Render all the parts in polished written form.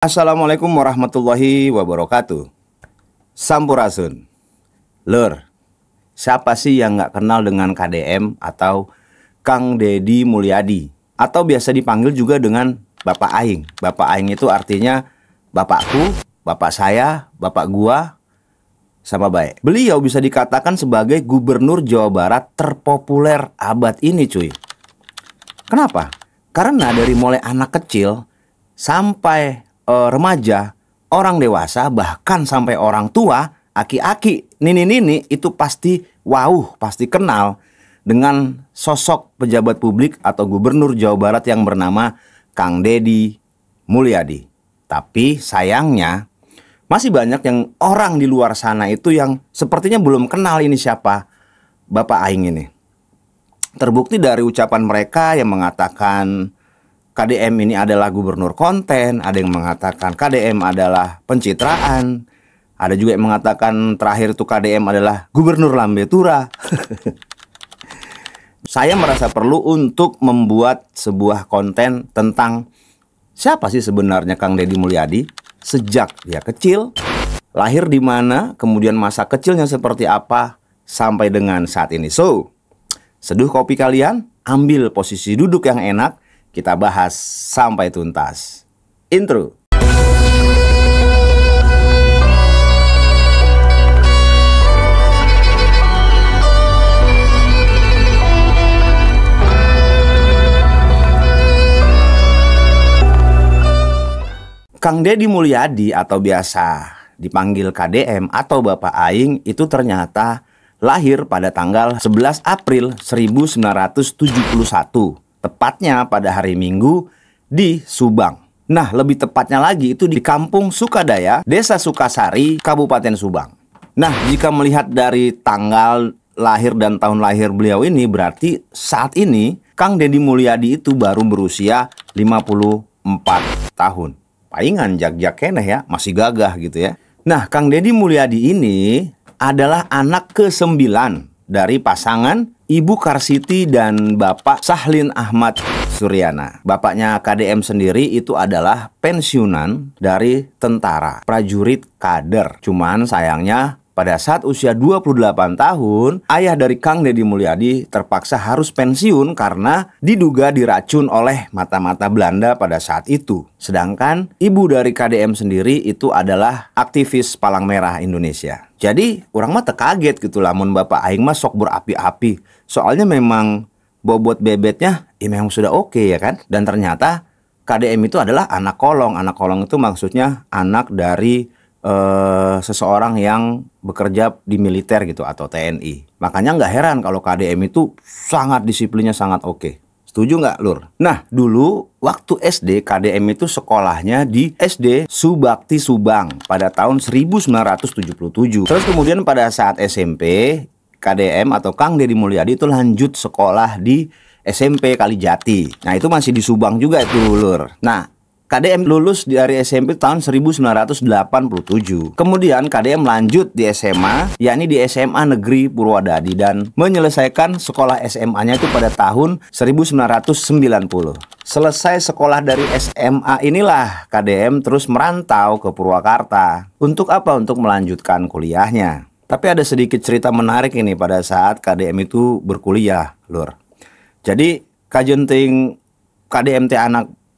Assalamualaikum warahmatullahi wabarakatuh. Sampurasun. Lur, siapa sih yang nggak kenal dengan KDM atau Kang Deddy Mulyadi? Atau biasa dipanggil juga dengan Bapak Aing. Bapak Aing itu artinya bapakku, bapak saya, bapak gua, sama baik. Beliau bisa dikatakan sebagai gubernur Jawa Barat terpopuler abad ini, cuy. Kenapa? Karena dari mulai anak kecil sampai remaja, orang dewasa, bahkan sampai orang tua, aki-aki, nini-nini, itu pasti pasti kenal dengan sosok pejabat publik atau gubernur Jawa Barat yang bernama Kang Deddy Mulyadi. Tapi sayangnya masih banyak yang orang di luar sana itu yang sepertinya belum kenal ini siapa Bapak Aing ini. Terbukti dari ucapan mereka yang mengatakan KDM ini adalah gubernur konten, ada yang mengatakan KDM adalah pencitraan, ada juga yang mengatakan terakhir itu KDM adalah gubernur lambe tura. Saya merasa perlu untuk membuat sebuah konten tentang siapa sih sebenarnya Kang Deddy Mulyadi, sejak dia kecil, lahir di mana, kemudian masa kecilnya seperti apa, sampai dengan saat ini. So, seduh kopi kalian, ambil posisi duduk yang enak, kita bahas sampai tuntas. Intro. Kang Deddy Mulyadi atau biasa dipanggil KDM atau Bapak Aing itu ternyata lahir pada tanggal 11 April 1971. Tepatnya pada hari Minggu di Subang. Nah, lebih tepatnya lagi itu di Kampung Sukadaya, Desa Sukasari, Kabupaten Subang. Nah, jika melihat dari tanggal lahir dan tahun lahir beliau ini, berarti saat ini Kang Deddy Mulyadi itu baru berusia 54 tahun. Palingan jak-jak keneh ya, masih gagah gitu ya. Nah, Kang Deddy Mulyadi ini adalah anak ke-9 dari pasangan Ibu Karsiti dan Bapak Sahlin Ahmad Suryana. Bapaknya KDM sendiri itu adalah pensiunan dari tentara, prajurit kader. Cuman sayangnya pada saat usia 28 tahun, ayah dari Kang Deddy Mulyadi terpaksa harus pensiun karena diduga diracun oleh mata-mata Belanda pada saat itu. Sedangkan ibu dari KDM sendiri itu adalah aktivis Palang Merah Indonesia. Jadi, orang mah kaget gitu, lamun Bapak Aing mah sok berapi-api. Soalnya memang bobot bebetnya memang sudah oke ya kan. Dan ternyata KDM itu adalah anak kolong. Anak kolong itu maksudnya anak dari seseorang yang bekerja di militer gitu atau TNI. Makanya nggak heran kalau KDM itu sangat disiplinnya sangat oke. Setuju nggak, Lur? Nah, dulu waktu SD KDM itu sekolahnya di SD Subakti Subang pada tahun 1977. Terus kemudian pada saat SMP KDM atau Kang Deddy Mulyadi itu lanjut sekolah di SMP Kalijati. Nah, itu masih di Subang juga itu, Lur. Nah, KDM lulus dari SMP tahun 1987. Kemudian KDM lanjut di SMA, yakni di SMA Negeri Purwodadi, dan menyelesaikan sekolah SMA-nya itu pada tahun 1990. Selesai sekolah dari SMA inilah KDM terus merantau ke Purwakarta. Untuk apa? Untuk melanjutkan kuliahnya. Tapi ada sedikit cerita menarik ini pada saat KDM itu berkuliah, Lur. Jadi kajenting KDM teh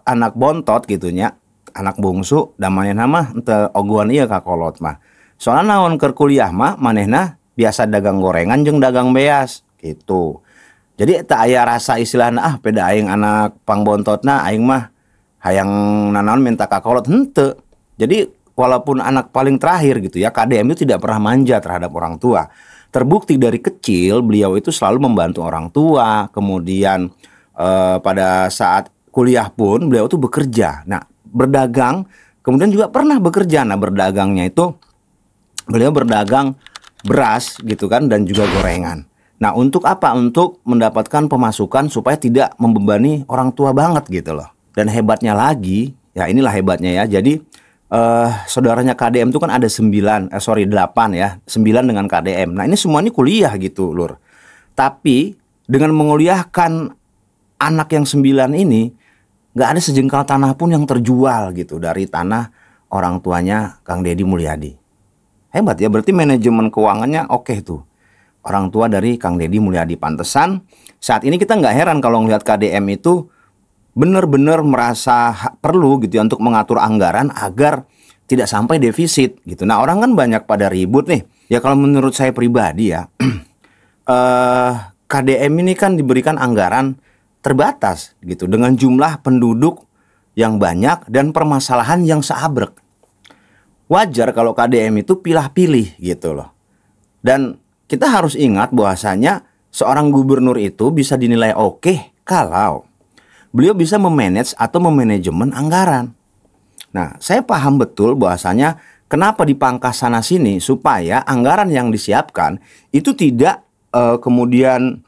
anak bontot gitunya, anak bungsu, dan manehna mah ente oguan ieu kakolot mah. Soalnya naon keur kuliah mah manehna biasa dagang gorengan jeung dagang beas gitu. Jadi tak aya rasa istilahna peda aing anak pangbontotna aing mah hayang nanaon minta kakolot, henteu. Jadi walaupun anak paling terakhir gitu ya, KDM itu tidak pernah manja terhadap orang tua. Terbukti dari kecil beliau itu selalu membantu orang tua. Kemudian pada saat kuliah pun beliau tuh bekerja. Nah, berdagang, kemudian juga pernah bekerja. Nah, berdagangnya itu beliau berdagang beras gitu kan, dan juga gorengan. Nah, untuk apa? Untuk mendapatkan pemasukan supaya tidak membebani orang tua banget gitu loh. Dan hebatnya lagi, ya inilah hebatnya ya. Jadi saudaranya KDM itu kan ada 8 ya. 9 dengan KDM. Nah, ini semua ini kuliah gitu, Lur. Tapi dengan menguliahkan anak yang 9 ini, nggak ada sejengkal tanah pun yang terjual gitu dari tanah orang tuanya Kang Deddy Mulyadi. Hebat ya, berarti manajemen keuangannya oke tuh. Orang tua dari Kang Deddy Mulyadi. Pantesan saat ini kita nggak heran kalau ngelihat KDM itu benar-benar merasa perlu gitu ya untuk mengatur anggaran agar tidak sampai defisit gitu. Nah, orang kan banyak pada ribut nih. Ya kalau menurut saya pribadi ya, KDM ini kan diberikan anggaran terbatas gitu dengan jumlah penduduk yang banyak dan permasalahan yang seabrek. Wajar kalau KDM itu pilah-pilih gitu loh. Dan kita harus ingat bahwasanya seorang gubernur itu bisa dinilai oke kalau beliau bisa memanage atau memanajemen anggaran. Nah, saya paham betul bahwasanya kenapa dipangkas sana sini supaya anggaran yang disiapkan itu tidak kemudian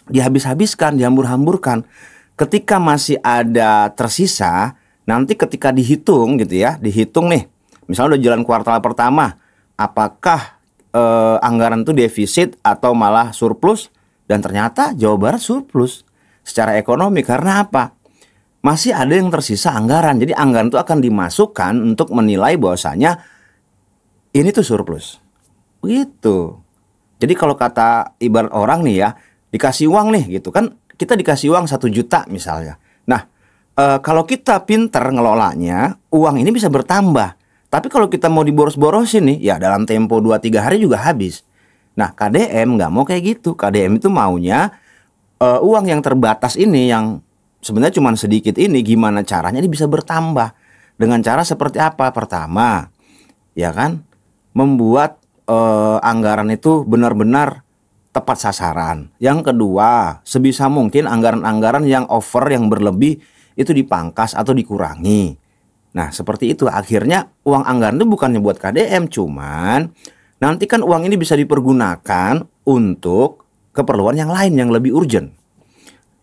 dihabis-habiskan, dihambur-hamburkan. Ketika masih ada tersisa, nanti ketika dihitung gitu ya, dihitung nih, misalnya udah jalan kuartal pertama, apakah anggaran itu defisit atau malah surplus? Dan ternyata Jawa Barat surplus secara ekonomi. Karena apa? Masih ada yang tersisa anggaran. Jadi anggaran itu akan dimasukkan untuk menilai bahwasanya ini tuh surplus. Begitu. Jadi kalau kata ibarat orang nih ya, dikasih uang nih gitu kan, kita dikasih uang 1 juta misalnya. Nah, kalau kita pinter ngelolanya, uang ini bisa bertambah. Tapi kalau kita mau diboros-borosin nih, ya dalam tempo 2-3 hari juga habis. Nah, KDM nggak mau kayak gitu. KDM itu maunya uang yang terbatas ini, yang sebenarnya cuma sedikit ini, gimana caranya ini bisa bertambah. Dengan cara seperti apa? Pertama, ya kan, membuat anggaran itu benar-benar tepat sasaran. Yang kedua, sebisa mungkin anggaran-anggaran yang over, yang berlebih itu dipangkas atau dikurangi. Nah, seperti itu. Akhirnya uang anggaran itu bukannya buat KDM, cuman nanti kan uang ini bisa dipergunakan untuk keperluan yang lain yang lebih urgent.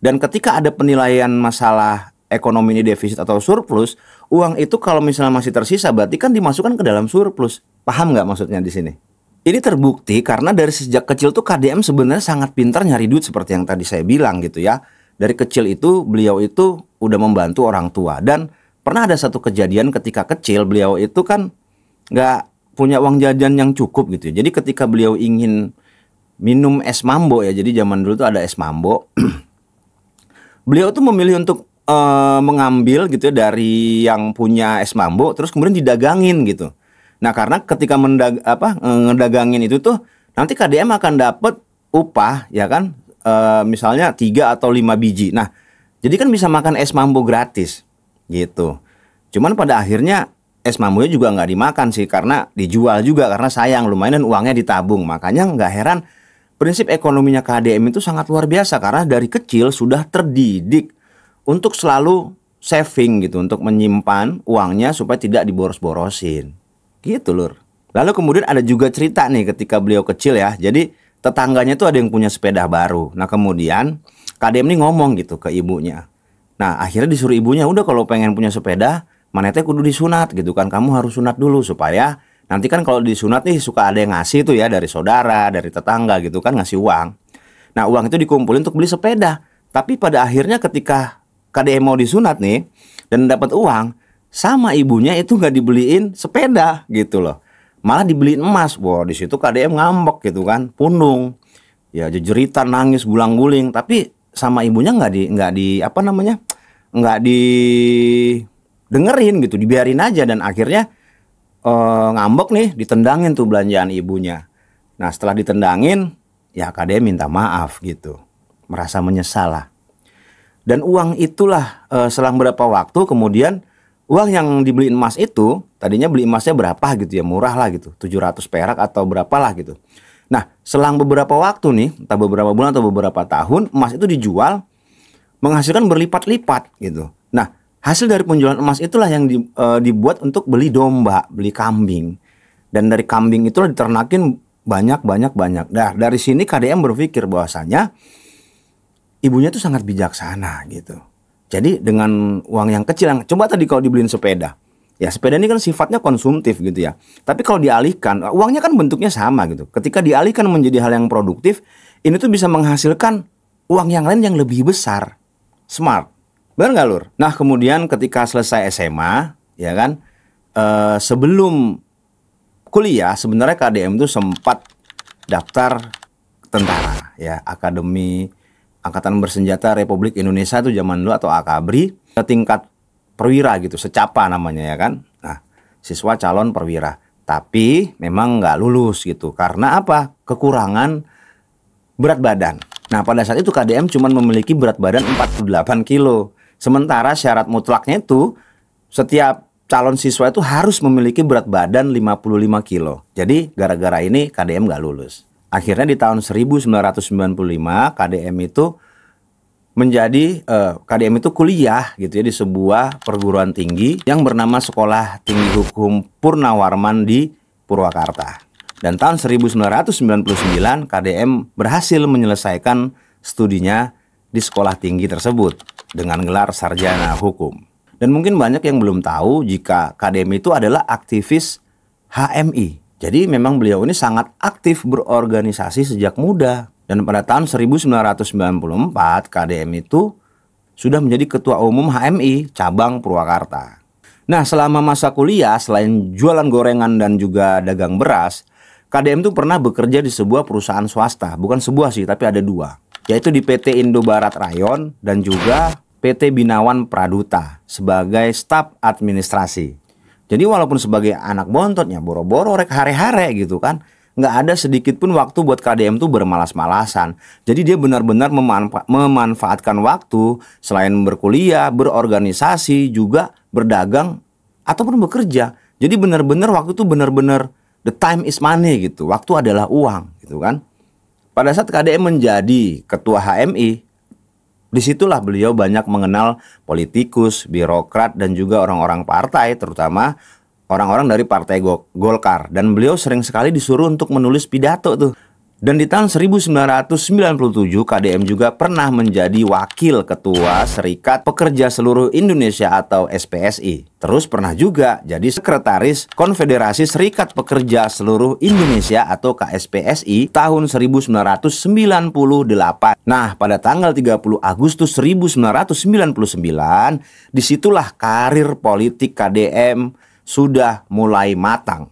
Dan ketika ada penilaian masalah ekonomi ini defisit atau surplus, uang itu kalau misalnya masih tersisa berarti kan dimasukkan ke dalam surplus. Paham nggak maksudnya di sini? Ini terbukti karena dari sejak kecil tuh KDM sebenarnya sangat pintar nyari duit seperti yang tadi saya bilang gitu ya. Dari kecil itu beliau itu udah membantu orang tua. Dan pernah ada satu kejadian ketika kecil beliau itu kan nggak punya uang jajan yang cukup gitu. Jadi ketika beliau ingin minum es mambo ya, jadi zaman dulu tuh ada es mambo. Beliau tuh memilih untuk mengambil gitu ya dari yang punya es mambo, terus kemudian didagangin gitu. Nah, karena ketika ngedagangin itu tuh nanti KDM akan dapat upah ya kan, misalnya 3 atau 5 biji. Nah, jadi kan bisa makan es mambo gratis gitu. Cuman pada akhirnya es mambonya juga nggak dimakan sih, karena dijual juga karena sayang, lumayan, dan uangnya ditabung. Makanya nggak heran prinsip ekonominya KDM itu sangat luar biasa, karena dari kecil sudah terdidik untuk selalu saving gitu, untuk menyimpan uangnya supaya tidak diboros-borosin. Gitu lur. Lalu kemudian ada juga cerita nih ketika beliau kecil ya. Jadi tetangganya tuh ada yang punya sepeda baru. Nah, kemudian KDM nih ngomong gitu ke ibunya. Nah, akhirnya disuruh ibunya, udah kalau pengen punya sepeda, manetnya kudu disunat gitu kan. Kamu harus sunat dulu supaya nanti kan kalau disunat nih suka ada yang ngasih tuh ya, dari saudara, dari tetangga gitu kan, ngasih uang. Nah, uang itu dikumpulin untuk beli sepeda. Tapi pada akhirnya ketika KDM mau disunat nih dan dapat uang, sama ibunya itu nggak dibeliin sepeda gitu loh, malah dibeliin emas. Wah, di situ KDM ngambek gitu kan, punung, ya jejeritan, nangis, gulang-guling. Tapi sama ibunya nggak didengerin gitu, dibiarin aja. Dan akhirnya ngambek nih, ditendangin tuh belanjaan ibunya. Nah, setelah ditendangin, ya KDM minta maaf gitu, merasa menyesal lah. Dan uang itulah selang beberapa waktu kemudian, uang yang dibeliin emas itu, tadinya beli emasnya berapa gitu ya, murah lah gitu, 700 perak atau berapa lah gitu. Nah, selang beberapa waktu nih, entah beberapa bulan atau beberapa tahun, emas itu dijual menghasilkan berlipat-lipat gitu. Nah, hasil dari penjualan emas itulah yang dibuat untuk beli domba, beli kambing. Dan dari kambing itulah diternakin banyak. Nah, dari sini KDM berpikir bahwasanya ibunya tuh sangat bijaksana gitu. Jadi dengan uang yang kecil, yang coba tadi kalau dibeliin sepeda, ya sepeda ini kan sifatnya konsumtif gitu ya. Tapi kalau dialihkan, uangnya kan bentuknya sama gitu. Ketika dialihkan menjadi hal yang produktif, ini tuh bisa menghasilkan uang yang lain yang lebih besar. Smart. Benar nggak, Lur? Nah, kemudian ketika selesai SMA, ya kan, sebelum kuliah sebenarnya KDM itu sempat daftar tentara, ya, Akademi Angkatan Bersenjata Republik Indonesia itu zaman dulu, atau AKABRI, ke tingkat perwira gitu, secapa namanya, ya kan. Nah, siswa calon perwira. Tapi memang nggak lulus gitu. Karena apa? Kekurangan berat badan. Nah, pada saat itu KDM cuma memiliki berat badan 48 kilo. Sementara syarat mutlaknya itu setiap calon siswa itu harus memiliki berat badan 55 kilo. Jadi gara-gara ini KDM nggak lulus. Akhirnya di tahun 1995 KDM itu kuliah gitu ya di sebuah perguruan tinggi yang bernama Sekolah Tinggi Hukum Purnawarman di Purwakarta. Dan tahun 1999 KDM berhasil menyelesaikan studinya di sekolah tinggi tersebut dengan gelar sarjana hukum. Dan mungkin banyak yang belum tahu jika KDM itu adalah aktivis HMI. Jadi memang beliau ini sangat aktif berorganisasi sejak muda. Dan pada tahun 1994 KDM itu sudah menjadi ketua umum HMI cabang Purwakarta. Nah, selama masa kuliah selain jualan gorengan dan juga dagang beras, KDM itu pernah bekerja di sebuah perusahaan swasta. Bukan sebuah sih, tapi ada dua, yaitu di PT Indobarat Rayon dan juga PT Binawan Praduta sebagai staf administrasi. Jadi walaupun sebagai anak bontotnya boro-boro rek hare-hare gitu kan, nggak ada sedikit pun waktu buat KDM tuh bermalas-malasan. Jadi dia benar-benar memanfaatkan waktu selain berkuliah, berorganisasi, juga berdagang ataupun bekerja. Jadi benar-benar waktu itu benar-benar the time is money gitu. Waktu adalah uang gitu kan. Pada saat KDM menjadi ketua HMI, disitulah beliau banyak mengenal politikus, birokrat, dan juga orang-orang partai, terutama orang-orang dari Partai Golkar. Dan beliau sering sekali disuruh untuk menulis pidato tuh. Dan di tahun 1997 KDM juga pernah menjadi wakil ketua Serikat Pekerja Seluruh Indonesia atau SPSI. Terus pernah juga jadi sekretaris Konfederasi Serikat Pekerja Seluruh Indonesia atau KSPSI tahun 1998. Nah, pada tanggal 30 Agustus 1999, disitulah karir politik KDM sudah mulai matang.